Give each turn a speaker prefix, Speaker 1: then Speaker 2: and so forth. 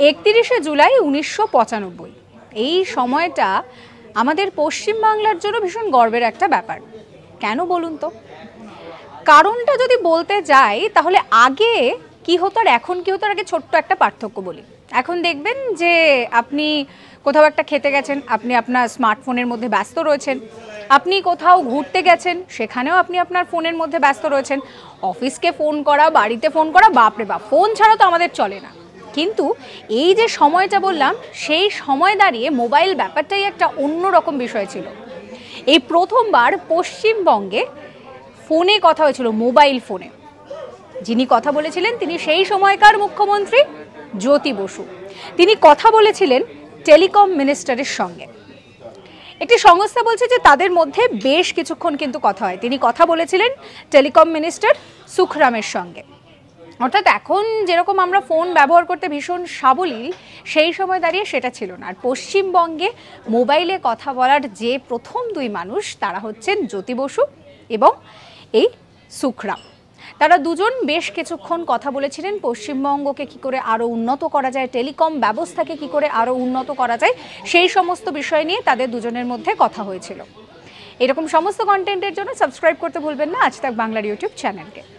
Speaker 1: 31শে জুলাই 1995 এই সময়টা আমাদের পশ্চিমবাংলার জন্য ভীষণ গর্বের একটা ব্যাপার। কেন বলুন তো? কারণটা যদি বলতে যাই তাহলে আগে কি হতো আর এখন কি হতো, আগে ছোট্ট একটা পার্থক্য বলি। এখন দেখবেন যে আপনি কোথাও একটা খেতে গেছেন, আপনি আপনার স্মার্টফোনের মধ্যে ব্যস্ত রয়েছেন। আপনি কোথাও ঘুরতে গেছেন, সেখানেও আপনি আপনার ফোনের মধ্যে ব্যস্ত রয়েছেন। অফিসকে ফোন করা, বাড়িতে ফোন করা, বাপরে বাপ, ফোন ছাড়া তো আমাদের চলে না। কিন্তু এই যে সময়টা বললাম, সেই সময় দাঁড়িয়ে মোবাইল ব্যাপারটাই একটা অন্যরকম বিষয় ছিল। এই প্রথমবার পশ্চিমবঙ্গে ফোনে কথা হয়েছিল, মোবাইল ফোনে। যিনি কথা বলেছিলেন তিনি সেই সময়কার মুখ্যমন্ত্রী জ্যোতি বসু। তিনি কথা বলেছিলেন টেলিকম মিনিস্টারের সঙ্গে। একটি সংস্থা বলছে যে তাদের মধ্যে বেশ কিছুক্ষণ কিন্তু কথা হয়। তিনি কথা বলেছিলেন টেলিকম মিনিস্টার সুখরামের সঙ্গে। অর্থাৎ এখন যেরকম আমরা ফোন ব্যবহার করতে ভীষণ সাবলীল, সেই সময় দাঁড়িয়ে সেটা ছিল না। আর পশ্চিমবঙ্গে মোবাইলে কথা বলার যে প্রথম দুই মানুষ, তারা হচ্ছেন জ্যোতি বসু এবং এই সুখরাম। তারা দুজন বেশ কিছুক্ষণ কথা বলেছিলেন পশ্চিমবঙ্গকে কি করে আরও উন্নত করা যায়, টেলিকম ব্যবস্থাকে কি করে আরও উন্নত করা যায়, সেই সমস্ত বিষয় নিয়ে তাদের দুজনের মধ্যে কথা হয়েছিল। এরকম সমস্ত কন্টেন্টের জন্য সাবস্ক্রাইব করতে ভুলবেন না আজ তাক বাংলার ইউটিউব চ্যানেলকে।